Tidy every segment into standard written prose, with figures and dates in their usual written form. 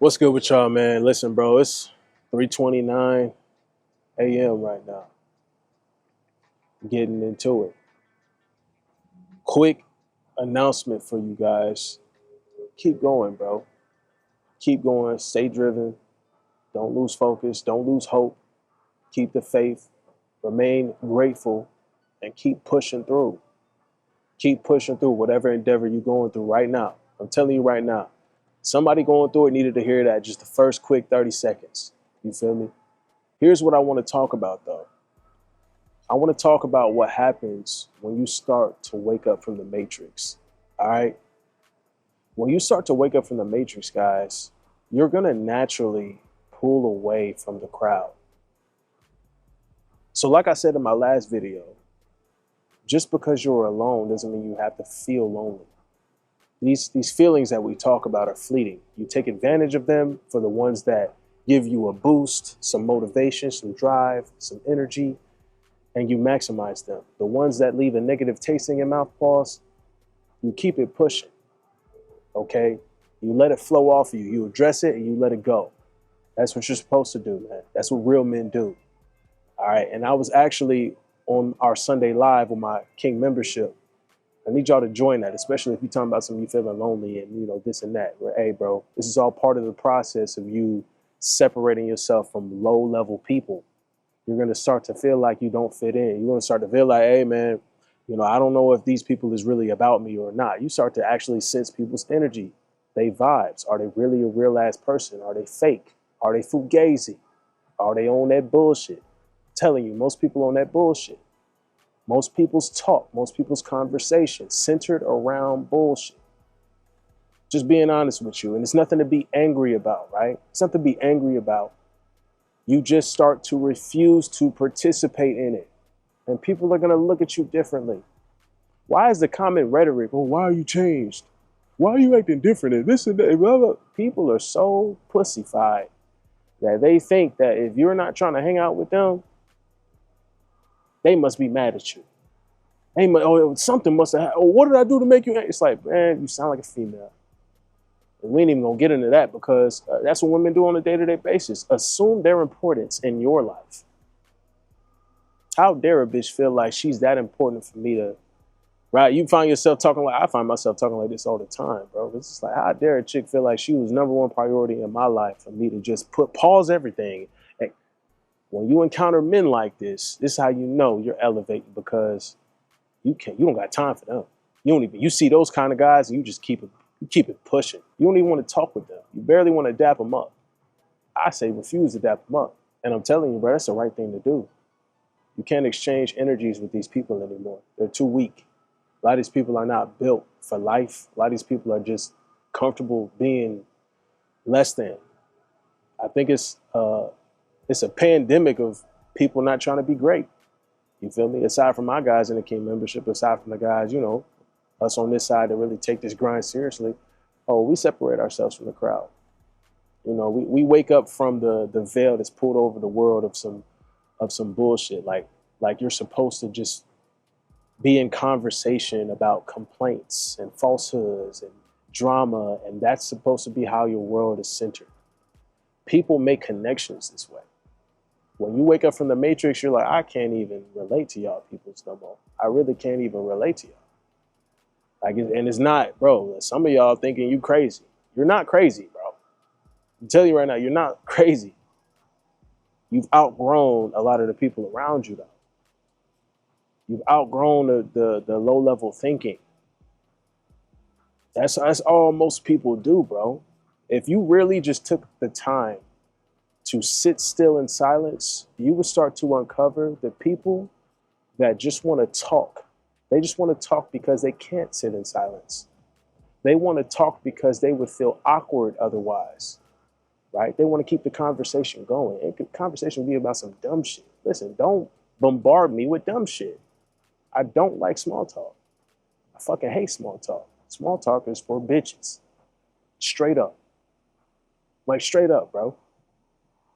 What's good with y'all, man? Listen, bro, it's 3:29 a.m. right now. Getting into it. Quick announcement for you guys. Keep going, bro. Keep going. Stay driven. Don't lose focus. Don't lose hope. Keep the faith. Remain grateful and keep pushing through. Keep pushing through whatever endeavor you're going through right now. I'm telling you right now. Somebody going through it needed to hear that just the first quick 30 seconds. You feel me? Here's what I want to talk about, though. I want to talk about what happens when you start to wake up from the matrix. All right? When you start to wake up from the matrix, guys, you're going to naturally pull away from the crowd. So like I said in my last video, just because you're alone doesn't mean you have to feel lonely. These feelings that we talk about are fleeting. You take advantage of them for the ones that give you a boost, some motivation, some drive, some energy, and you maximize them. The ones that leave a negative taste in your mouth, pause, you keep it pushing, okay? You let it flow off of you. You address it and you let it go. That's what you're supposed to do, man. That's what real men do, all right? And I was actually on our Sunday Live with my King membership. I need y'all to join that, especially if you're talking about something you feeling lonely and, you know, this and that. Where, hey, bro, this is all part of the process of you separating yourself from low-level people. You're going to start to feel like you don't fit in. You're going to start to feel like, hey, man, you know, I don't know if these people is really about me or not. You start to actually sense people's energy, they vibes. Are they really a real-ass person? Are they fake? Are they fugazi? Are they on that bullshit? I'm telling you, most people on that bullshit. Most people's talk, most people's conversation centered around bullshit. Just being honest with you. And it's nothing to be angry about, right? It's nothing to be angry about. You just start to refuse to participate in it. And people are going to look at you differently. Why is the common rhetoric, oh, why are you changed? Why are you acting different? And this and that, blah, blah. People are so pussified that they think that if you're not trying to hang out with them, they must be mad at you. Hey, oh, something must have happened. Oh, what did I do to make you angry? It's like, man, you sound like a female. And we ain't even gonna get into that because that's what women do on a day-to-day basis. Assume their importance in your life. How dare a bitch feel like she's that important for me to, right? You find yourself talking like, I find myself talking like this all the time, bro. It's just like, how dare a chick feel like she was #1 priority in my life for me to just pause everything. When you encounter men like this is how you know you're elevating, because you don't got time for them. You see those kind of guys and you just keep it pushing. You don't even want to talk with them. You barely want to dap them up. I say refuse to dap them up. And I'm telling you, bro, that's the right thing to do. You can't exchange energies with these people anymore. They're too weak. A lot of these people are not built for life. A lot of these people are just comfortable being less than. I think it's a pandemic of people not trying to be great. You feel me? Aside from my guys in the King membership, aside from the guys, you know, us on this side that really take this grind seriously, we separate ourselves from the crowd. You know, we wake up from the veil that's pulled over the world of some bullshit. Like you're supposed to just be in conversation about complaints and falsehoods and drama, and that's supposed to be how your world is centered. People make connections this way. When you wake up from the matrix, you're like, I can't even relate to y'all peoples no more. I really can't even relate to y'all. And it's not, bro, some of y'all thinking you crazy. You're not crazy, bro. I'm telling you right now, you're not crazy. You've outgrown a lot of the people around you, though. You've outgrown the low-level thinking. That's all most people do, bro. If you really just took the time to sit still in silence, you would start to uncover the people that just want to talk. They just want to talk because they can't sit in silence. They want to talk because they would feel awkward otherwise, right? They want to keep the conversation going. And the conversation would be about some dumb shit. Listen, don't bombard me with dumb shit. I don't like small talk. I fucking hate small talk. Small talk is for bitches. Straight up. Like straight up, bro.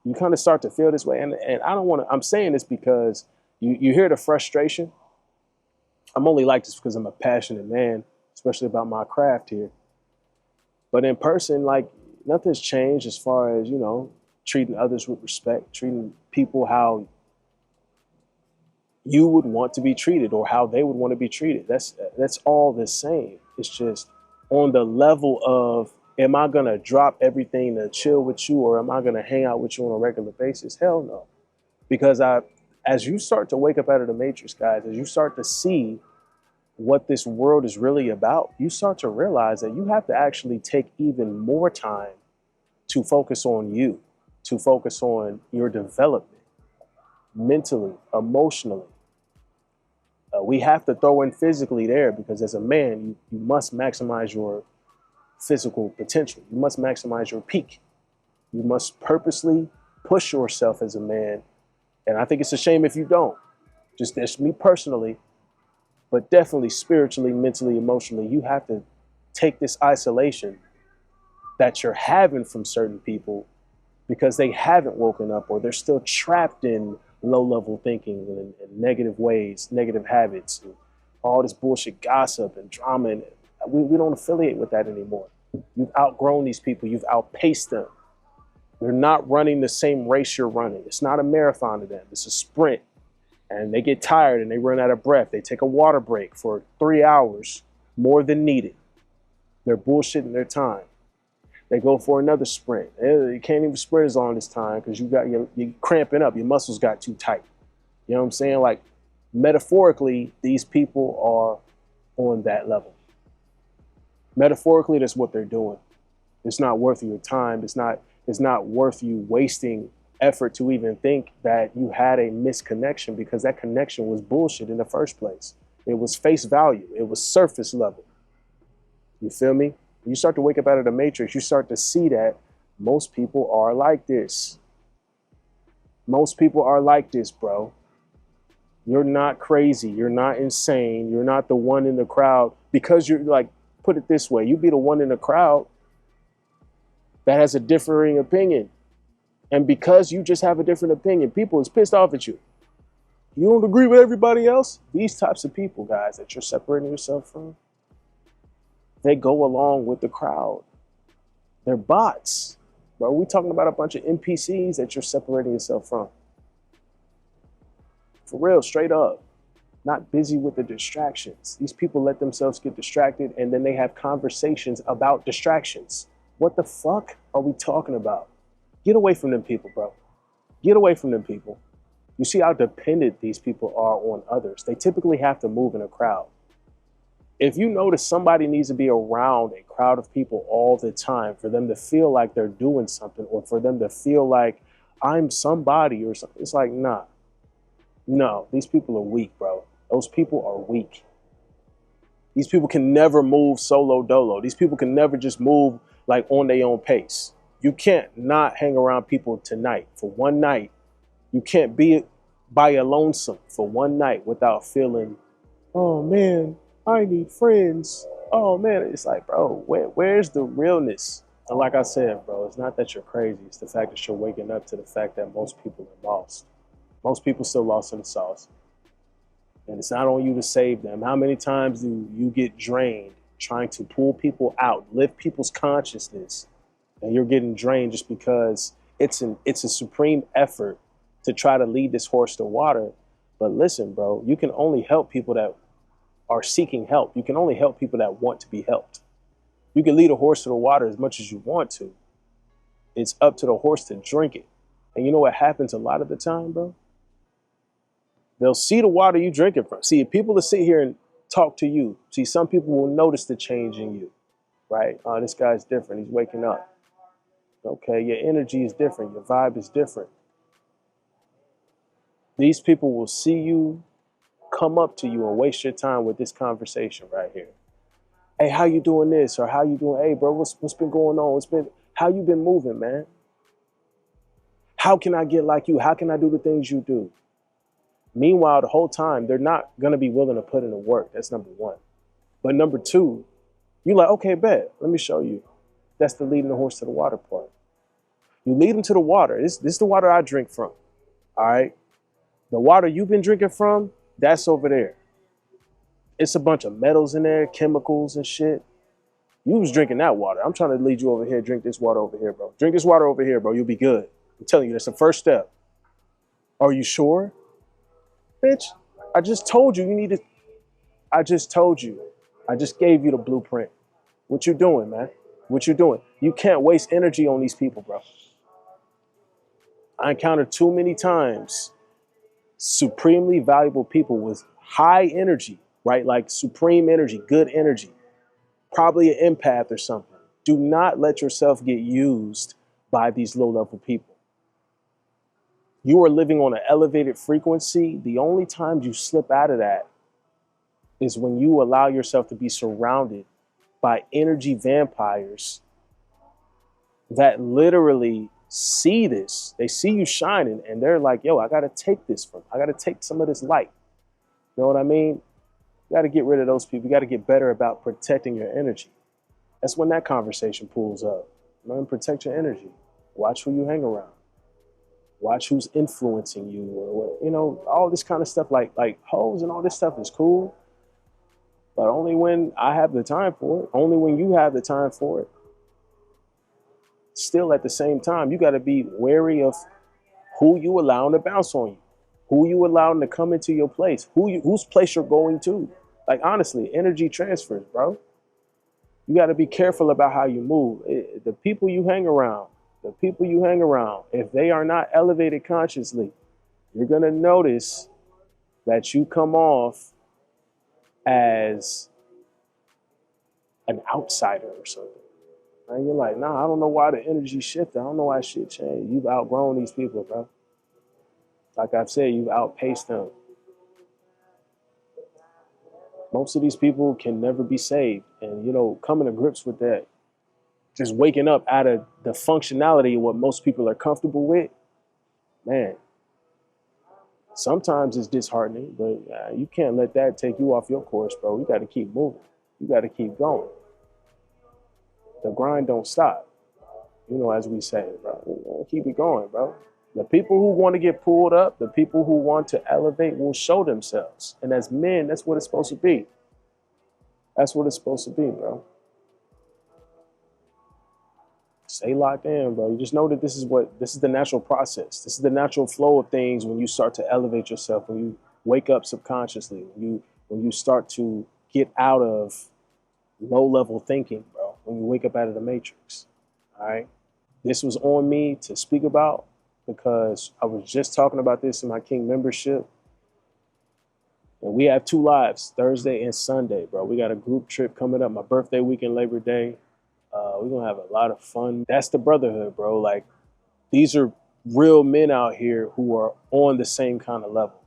You kind of start to feel this way. And I don't want to, I'm saying this because you hear the frustration. I'm only like this because I'm a passionate man, especially about my craft here. But in person, like, Nothing's changed as far as, you know, treating others with respect, treating people how you would want to be treated or how they would want to be treated. That's all the same. It's just on the level of, am I gonna drop everything to chill with you, or am I gonna hang out with you on a regular basis? Hell no. Because as you start to wake up out of the matrix, guys, as you start to see what this world is really about, you start to realize that you have to actually take even more time to focus on you, to focus on your development mentally, emotionally. We have to throw in physically there, because as a man, you must maximize your physical potential. You must maximize your peak. You must purposely push yourself as a man. And I think it's a shame if you don't. Just that's me personally, but definitely spiritually, mentally, emotionally, you have to take this isolation that you're having from certain people because they haven't woken up, or they're still trapped in low-level thinking and negative ways, negative habits, and all this bullshit gossip and drama. And we don't affiliate with that anymore. You've outgrown these people. You've outpaced them. They're not running the same race you're running. It's not a marathon to them. It's a sprint. And they get tired and they run out of breath. They take a water break for 3 hours, more than needed. They're bullshitting their time. They go for another sprint. You can't even sprint as long this time because you're cramping up. Your muscles got too tight. You know what I'm saying? Like, metaphorically, these people are on that level. Metaphorically, that's what they're doing. It's not worth your time. It's not worth you wasting effort to even think that you had a misconnection, because that connection was bullshit in the first place. It was face value. It was surface level. You feel me? You start to wake up out of the matrix, you start to see that most people are like this. Most people are like this, bro. You're not crazy. You're not insane. You're not the one in the crowd, because you're like, put it this way, you be the one in the crowd that has a differing opinion. And because you just have a different opinion, people is pissed off at you. You don't agree with everybody else? These types of people, guys, that you're separating yourself from, they go along with the crowd. They're bots. Bro, we're talking about a bunch of NPCs that you're separating yourself from. For real, straight up. Not busy with the distractions. These people let themselves get distracted, and then they have conversations about distractions. What the fuck are we talking about? Get away from them people, bro. Get away from them people. You see how dependent these people are on others. They typically have to move in a crowd. If you notice somebody needs to be around a crowd of people all the time for them to feel like they're doing something, or for them to feel like I'm somebody or something, it's like, nah. No, these people are weak, bro. Those people are weak. These people can never move solo dolo. These people can never just move like on their own pace. You can't not hang around people tonight for one night. You can't be by your lonesome for one night without feeling, oh man, I need friends. Oh man, it's like, bro, where's the realness? And like I said, bro, it's not that you're crazy. It's the fact that you're waking up to the fact that most people are lost. Most people still lost in the sauce. And it's not on you to save them. How many times do you get drained trying to pull people out, lift people's consciousness, and you're getting drained just because it's a supreme effort to try to lead this horse to water? But listen, bro, you can only help people that are seeking help. You can only help people that want to be helped. You can lead a horse to the water as much as you want to. It's up to the horse to drink it. And you know what happens a lot of the time, bro? They'll see the water you drinking from. See, if people will sit here and talk to you, see, some people will notice the change in you, right? Oh, this guy's different. He's waking up. Okay, your energy is different. Your vibe is different. These people will see you, come up to you, and waste your time with this conversation right here. Hey, how you doing this? Or how you doing? Hey, bro, what's been going on? How you been moving, man? How can I get like you? How can I do the things you do? Meanwhile, the whole time, they're not going to be willing to put in the work. That's number one. But number two, you're like, okay, bet. Let me show you. That's the leading the horse to the water part. You lead them to the water. This is the water I drink from. All right. The water you've been drinking from, that's over there. It's a bunch of metals in there, chemicals and shit. You was drinking that water. I'm trying to lead you over here. Drink this water over here, bro. Drink this water over here, bro. You'll be good. I'm telling you, that's the first step. Are you sure? Bitch, I just told you need to. I just told you. I just gave you the blueprint. What you doing, man? What you doing? You can't waste energy on these people, bro. I encountered too many times supremely valuable people with high energy, right? Like supreme energy, good energy, probably an empath or something. Do not let yourself get used by these low-level people. You are living on an elevated frequency. The only time you slip out of that is when you allow yourself to be surrounded by energy vampires that literally see this. They see you shining and they're like, yo, I got to take this from, I got to take some of this light. You know what I mean? You got to get rid of those people. You got to get better about protecting your energy. That's when that conversation pulls up. Learn to protect your energy. Watch who you hang around. Watch who's influencing you, or you know, all this kind of stuff. Like hoes and all this stuff is cool, but only when I have the time for it. Only when you have the time for it. Still, at the same time, you got to be wary of who you allowing to bounce on you, who you allowing to come into your place, whose place you're going to. Like honestly, energy transfers, bro. You got to be careful about how you move. The people you hang around. If they are not elevated consciously, you're going to notice that you come off as an outsider or something. And you're like, nah, I don't know why the energy shifted. I don't know why shit changed. You've outgrown these people, bro. Like I've said, you've outpaced them. Most of these people can never be saved. And, you know, coming to grips with that, just waking up out of the functionality of what most people are comfortable with, man, sometimes it's disheartening, but you can't let that take you off your course, bro. You got to keep moving. You got to keep going. The grind don't stop, you know, as we say, bro. Keep it going, bro. The people who want to get pulled up, the people who want to elevate will show themselves. And as men, that's what it's supposed to be. That's what it's supposed to be, bro. Stay locked in, bro. You just know that this is the natural process. This is the natural flow of things when you start to elevate yourself, when you wake up subconsciously, when you start to get out of low-level thinking, bro, when you wake up out of the matrix. All right. This was on me to speak about because I was just talking about this in my King membership. And we have 2 lives, Thursday and Sunday, bro. We got a group trip coming up, my birthday weekend, Labor Day. We're going to have a lot of fun. That's the brotherhood, bro. Like, these are real men out here who are on the same kind of level.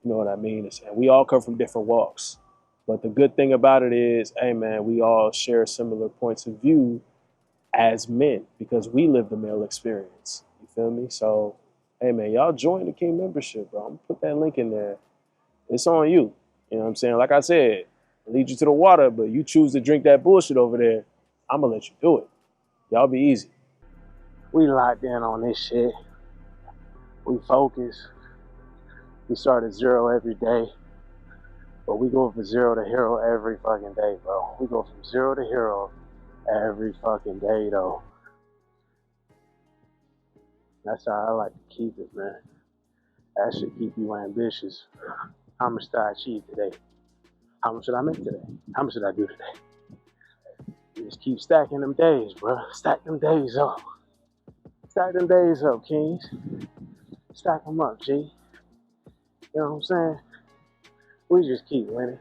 You know what I mean? And we all come from different walks. But the good thing about it is, hey, man, we all share similar points of view as men because we live the male experience. You feel me? So, hey, man, y'all join the King membership, bro. I'm going to put that link in there. It's on you. You know what I'm saying? Like I said, I lead you to the water, but you choose to drink that bullshit over there, I'm going to let you do it. Y'all be easy. We locked in on this shit. We focus. We start at 0 every day. But we go from 0 to hero every fucking day, bro. We go from 0 to hero every fucking day, though. That's how I like to keep it, man. That should keep you ambitious. How much did I achieve today? How much did I make today? How much did I do today? You just keep stacking them days, bro. Stack them days up. Stack them days up, kings. Stack them up, G. You know what I'm saying? We just keep winning.